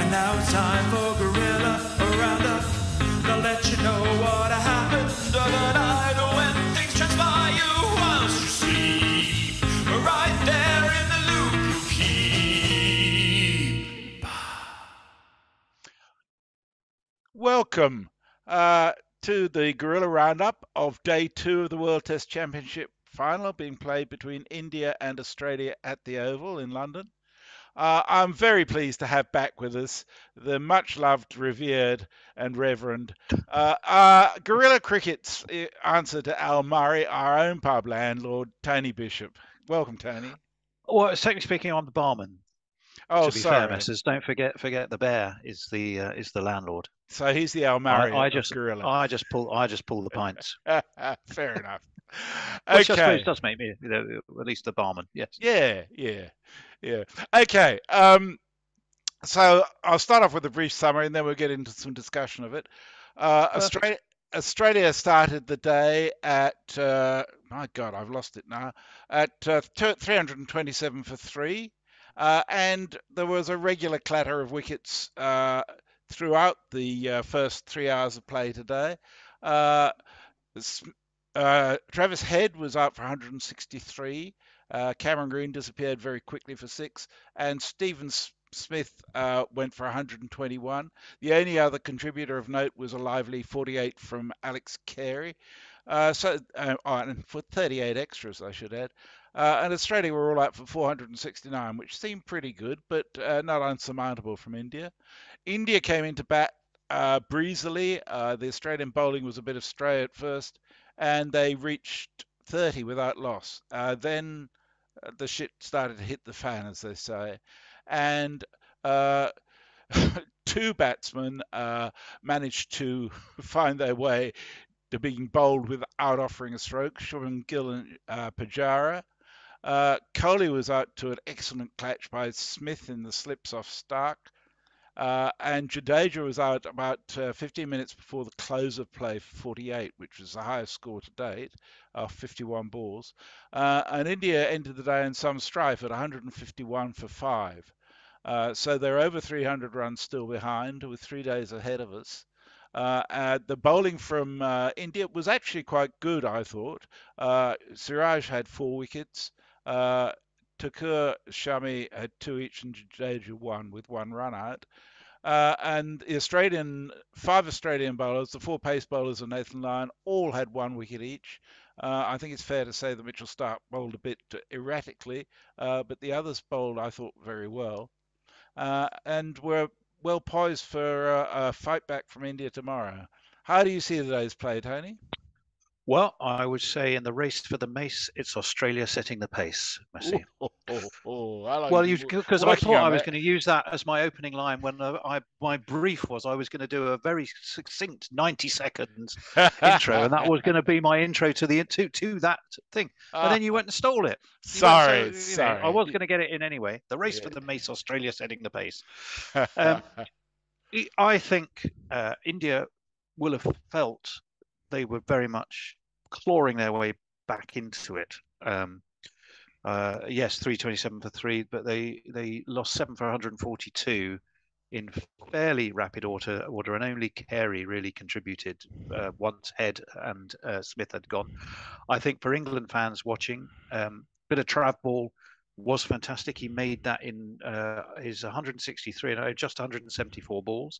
And now it's time for Guerilla Roundup. They'll let you know what happened overnight when things transpire you whilst you sleep. Right there in the loop you keep. Welcome to the Guerilla Roundup of Day 2 of the World Test Championship final being played between India and Australia at the Oval in London. I'm very pleased to have back with us the much-loved, revered and reverend Guerilla Cricket's answer to Al Murray, our own pub landlord, Tony Bishop. Welcome, Tony. Well, technically speaking, I'm the barman. Oh, to be sorry. fair, missus, don't forget the bear is the landlord. So he's the Al Murray I of just Guerilla. I just pull the pints. Fair enough. Which Okay. I suppose does make me, at least the barman. Yes. Yeah. Okay. So I'll start off with a brief summary, and then we'll get into some discussion of it. Australia started the day at my God, I've lost it now. At 327 for 3, and there was a regular clatter of wickets throughout the first 3 hours of play today. Travis Head was out for 163. Cameron Green disappeared very quickly for 6, and Stephen Smith went for 121. The only other contributor of note was a lively 48 from Alex Carey. And for 38 extras, I should add. And Australia were all out for 469, which seemed pretty good, but not unsurmountable from India. India came into bat breezily. The Australian bowling was a bit astray at first, and they reached 30 without loss. Then the shit started to hit the fan, as they say. And two batsmen managed to find their way to being bowled without offering a stroke, Shubman Gill and Pujara. Kohli was out to an excellent catch by Smith in the slips off Stark. And Jadeja was out about 15 minutes before the close of play for 48, which was the highest score to date, 51 balls. And India ended the day in some strife at 151 for 5. So they're over 300 runs still behind, with 3 days ahead of us. The bowling from India was actually quite good, I thought. Siraj had 4 wickets. Thakur, Shami had 2 each, and Jadeja 1 with 1 run out. And the 5 Australian bowlers, the 4 pace bowlers and Nathan Lyon, all had 1 wicket each. I think it's fair to say that Mitchell Starc bowled a bit erratically, but the others bowled, I thought, very well. And we're well poised for a fight back from India tomorrow. How do you see today's play, Tony? Well, I would say in the race for the mace, it's Australia setting the pace, Messi. Because I thought I was going to use that as my opening line when my brief was I was going to do a very succinct 90 seconds intro, and that was going to be my intro to that thing. And then you went and stole it. Sorry. I was going to get it in anyway. The race for the mace, Australia setting the pace. I think India will have felt they were very much clawing their way back into it. Yes, 327 for 3, but they lost 7 for 142 in fairly rapid order, and only Carey really contributed once Head and Smith had gone. I think for England fans watching, bit of Trav ball was fantastic. He made that in his 163 and just 174 balls.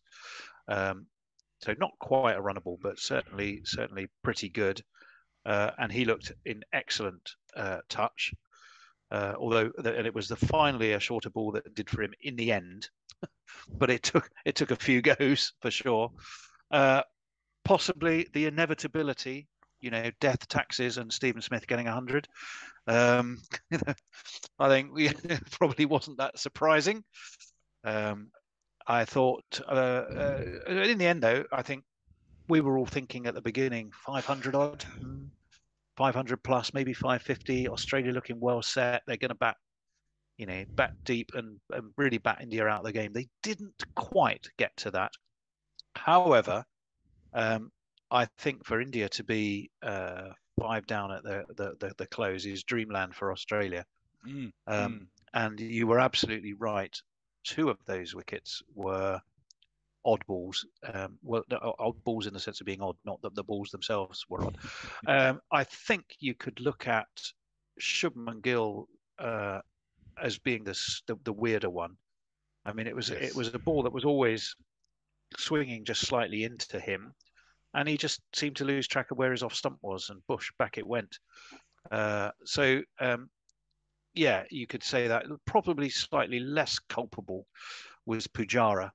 So not quite a runnable, but certainly pretty good. And he looked in excellent touch. And it was finally a shorter ball that did for him in the end. But it took a few goes for sure. Possibly the inevitability, death, taxes, and Stephen Smith getting 100. I think probably wasn't that surprising. I thought, in the end, though, I think we were all thinking at the beginning 500 odd, 500 plus, maybe 550. Australia looking well set. They're going to bat deep and really bat India out of the game. They didn't quite get to that. However, I think for India to be 5 down at the close is dreamland for Australia. And you were absolutely right. 2 of those wickets were odd balls. Well, no, odd balls in the sense of being odd, not that the balls themselves were odd. I think you could look at Shubman Gill as being the weirder one. I mean, it was a ball that was always swinging just slightly into him, and he just seemed to lose track of where his off stump was, and bush back it went. Yeah, you could say that. Probably slightly less culpable was Pujara,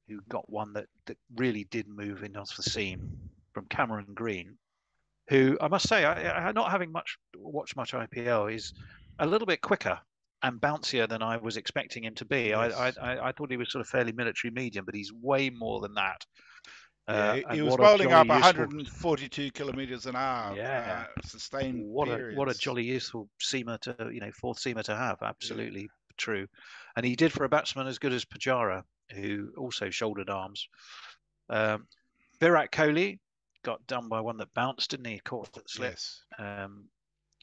who got one that really did move in off the seam from Cameron Green, who I must say, I not having watched much IPL, is a little bit quicker and bouncier than I was expecting him to be. Yes. I thought he was sort of fairly military medium, but he's way more than that. He was bowling up 142 kilometers an hour. Yeah, sustained what periods. a jolly useful seamer to fourth seamer to have. Absolutely true, and he did for a batsman as good as Pujara, who also shouldered arms. Virat Kohli got done by one that bounced, didn't he? Caught that slip. Yes.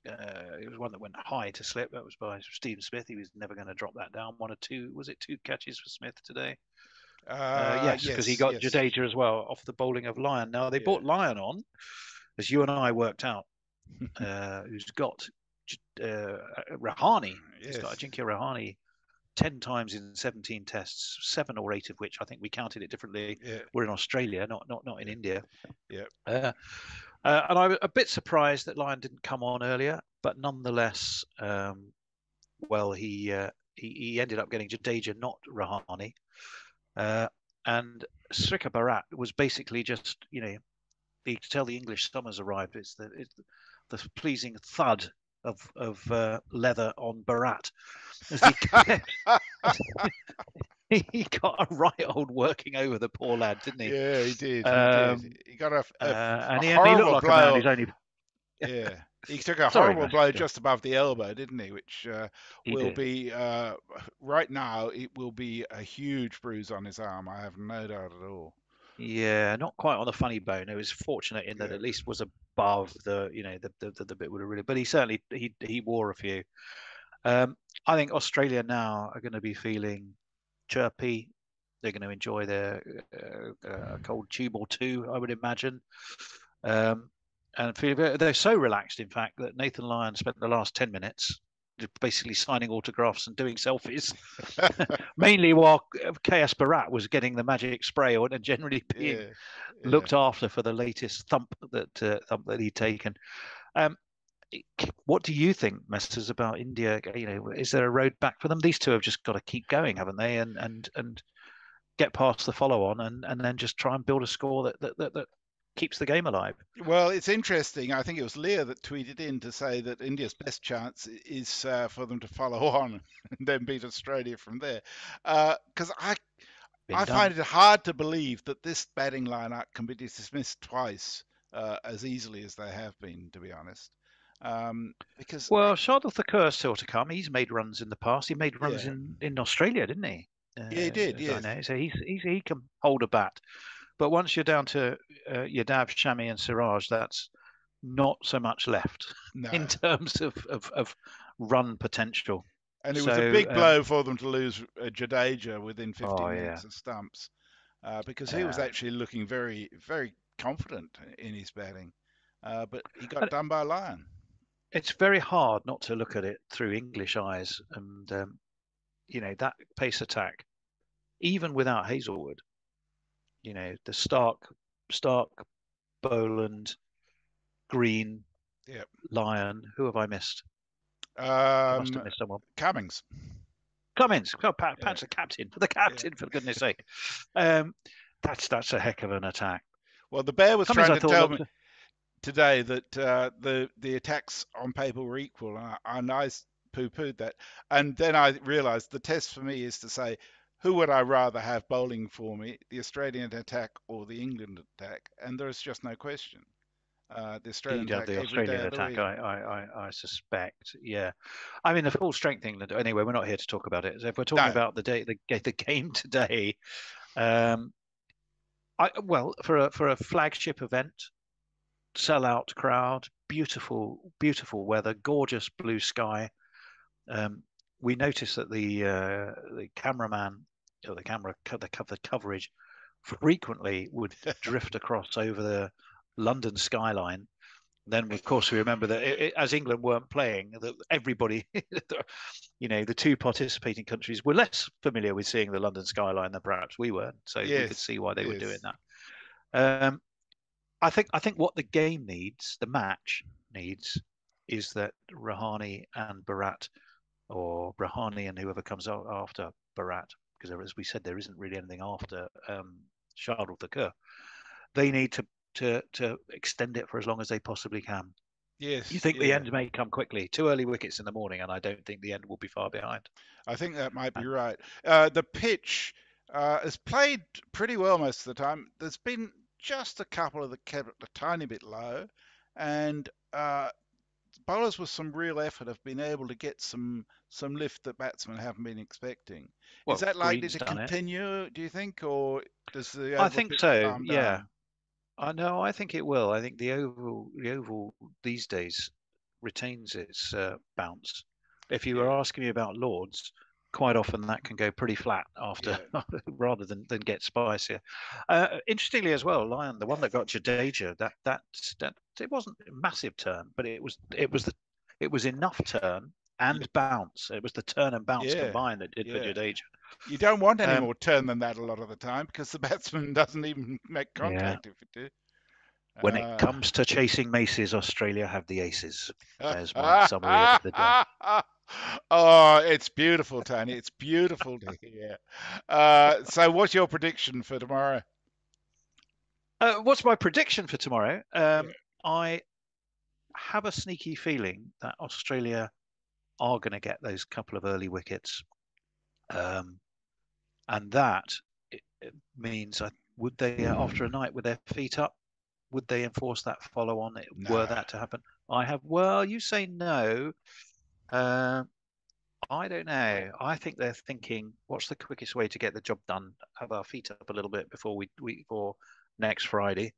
It was one that went high to slip. That was by Stephen Smith. He was never going to drop that down. 1 or 2. Was it 2 catches for Smith today? Yes, because he got Jadeja as well off the bowling of Lyon. Now they brought Lyon on, as you and I worked out, who's got Rahane. He's got Ajinkya Rahane 10 times in 17 tests, 7 or 8 of which I think we counted it differently. We're in Australia, not in India. And I was a bit surprised that Lyon didn't come on earlier, but nonetheless, he ended up getting Jadeja, not Rahane. And Srikhar Bharat was basically just, you could tell the English summer's arrived. It's the pleasing thud of leather on Bharat as he got a right old working over the poor lad, didn't he? Yeah, he did. He got a and he horrible looked like blow. a man who's only. Yeah, he took a horrible blow just above the elbow, didn't he? Which will be right now. It will be a huge bruise on his arm. I have no doubt at all. Yeah, not quite on the funny bone. It was fortunate in that at least was above the bit would have really. But he certainly he wore a few. I think Australia now are going to be feeling chirpy. They're going to enjoy their cold tube or 2, I would imagine. And they're so relaxed, in fact, that Nathan Lyon spent the last 10 minutes basically signing autographs and doing selfies, mainly while KS Bharat was getting the magic spray and generally being looked after for the latest thump that he'd taken. What do you think, Mesters, about India? Is there a road back for them? These 2 have just got to keep going, haven't they? And get past the follow-on and then just try and build a score that keeps the game alive. Well, it's interesting. I think it was Leah that tweeted in to say that India's best chance is for them to follow on and then beat Australia from there. Because I find it hard to believe that this batting lineup can be dismissed twice as easily as they have been, to be honest. Because Shardul Thakur is still to come. He's made runs in the past. He made runs in Australia, didn't he? He did. Yeah. I know. So he can hold a bat. But once you're down to Yadav, Shami, and Siraj, that's not so much left in terms of run potential. And it was a big blow for them to lose Jadeja within 15 minutes of stumps, because he was actually looking very, very confident in his batting. But he got done by Lyon. It's very hard not to look at it through English eyes. And, that pace attack, even without Hazelwood, the Stark, Boland, Green, Lyon. Who have I missed? I must have missed someone. Cummins. Pat's the captain. For the captain, for goodness sake. That's a heck of an attack. Well, the Bear was trying to tell me today that the attacks on paper were equal, and I poo-pooed that. And then I realised the test for me is to say, who would I rather have bowling for me, the Australian attack or the England attack? And there is just no question. The Australian attack. I suspect. Yeah, I mean the full strength England. Anyway, we're not here to talk about it. So if we're talking about the game today, for a flagship event, sellout crowd, beautiful weather, gorgeous blue sky. We noticed that the cameraman the coverage frequently would drift across over the London skyline. Then, of course, we remember that as England weren't playing, that everybody, the two participating countries were less familiar with seeing the London skyline than perhaps we were. So we could see why they were doing that. I think what the game needs, the match needs, is that Rouhani and Barat, or Rouhani and whoever comes after Barat, because as we said, there isn't really anything after Shardul Thakur. They need to extend it for as long as they possibly can. Yes. You think the end may come quickly? 2 early wickets in the morning, and I don't think the end will be far behind. I think that might be right. The pitch is played pretty well most of the time. There's been just a couple that kept it a tiny bit low, and bowlers with some real effort have been able to get some lift that batsmen haven't been expecting. Is that likely to continue, do you think, or does the oval? I think so. Yeah. I think it will. I think the oval these days retains its bounce. If you were asking me about Lords, quite often that can go pretty flat after, rather than get spicier. Interestingly as well, Lyon, the one that got Jadeja, that it wasn't a massive turn, but it was enough turn and bounce. It was the turn and bounce combined that did for Jadeja. You don't want any more turn than that a lot of the time, because the batsman doesn't even make contact if it do. When it comes to chasing maces, Australia have the aces. There's my summary of the day. Oh, it's beautiful, Tony. It's beautiful to hear. So what's your prediction for tomorrow? What's my prediction for tomorrow? I have a sneaky feeling that Australia are going to get those couple of early wickets. And that it means, would they, after a night with their feet up, would they enforce that follow on were that to happen? You say no. I don't know. I think they're thinking, what's the quickest way to get the job done? Have our feet up a little bit before for next Friday.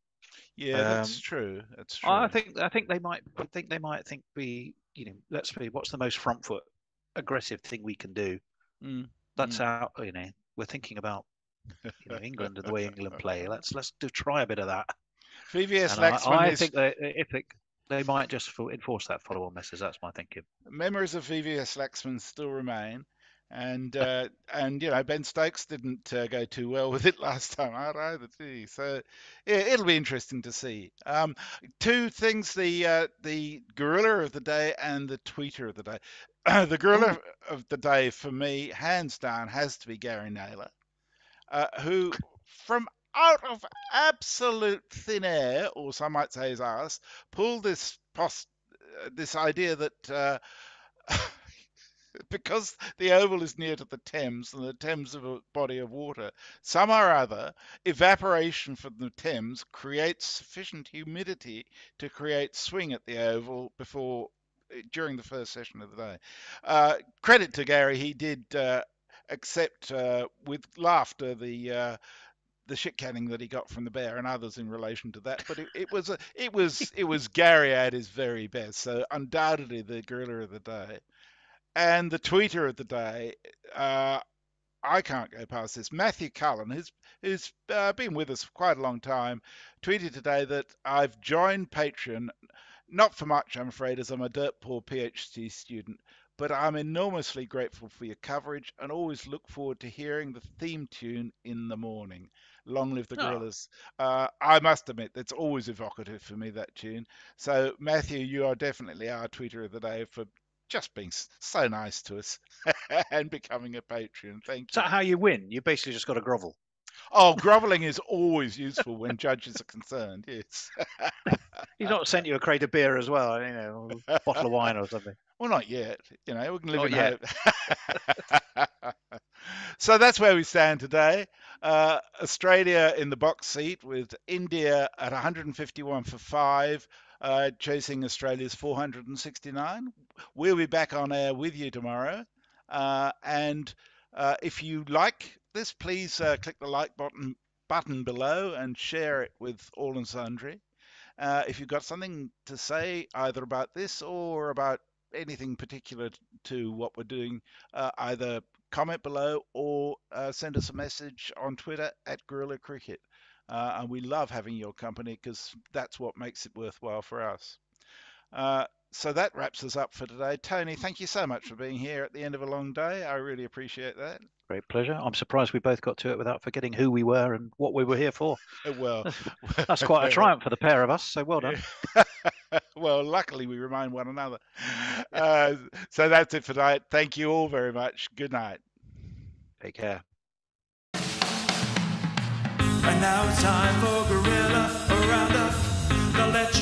Yeah, that's true. That's true. I think they might think let's see, what's the most front foot aggressive thing we can do? That's out. We're thinking about England and the way England play. Let's try a bit of that. VVS Laxman. I think they might just enforce that follow-on message. That's my thinking. Memories of VVS Laxman still remain, and Ben Stokes didn't go too well with it last time out either, did he? So it'll be interesting to see. Two things: the Guerilla of the day and the Tweeter of the day. The Guerilla of the day for me, hands down, has to be Gary Naylor, who from out of absolute thin air, or some might say his arse, pulled this idea that because the Oval is near to the Thames, and the Thames is a body of water, somehow or other, evaporation from the Thames creates sufficient humidity to create swing at the Oval during the first session of the day. Credit to Gary, he did accept with laughter the shit canning that he got from the Bear and others in relation to that, but it was Gary at his very best. So undoubtedly the Guerilla of the day. And the Tweeter of the day, I can't go past this. Matthew Cullen, who's been with us for quite a long time, tweeted today that I've joined Patreon, not for much, I'm afraid, as I'm a dirt poor PhD student, but I'm enormously grateful for your coverage and always look forward to hearing the theme tune in the morning. Long live the Gorillas. I must admit, that's always evocative for me, that tune. So, Matthew, you are definitely our Tweeter of the day for just being so nice to us and becoming a patron. Thank you. Is that how you win? You basically just got to grovel. Oh, groveling is always useful when judges are concerned, yes. He's not sent you a crate of beer as well, a bottle of wine or something. Well, not yet. We can live in hope. So that's where we stand today. Australia in the box seat with India at 151 for 5, chasing Australia's 469. We'll be back on air with you tomorrow. And if you like this, please click the like button below and share it with all and sundry. If you've got something to say either about this or about anything particular to what we're doing, either comment below or send us a message on Twitter at Guerilla Cricket. And we love having your company because that's what makes it worthwhile for us. So that wraps us up for today. Tony, thank you so much for being here at the end of a long day. I really appreciate that. Great pleasure. I'm surprised we both got to it without forgetting who we were and what we were here for. Well, that's quite a triumph for the pair of us. So well done. Well, luckily we remind one another. So that's it for tonight. Thank you all very much. Good night. Take care. And now it's time for Guerilla, a roundup. They'll let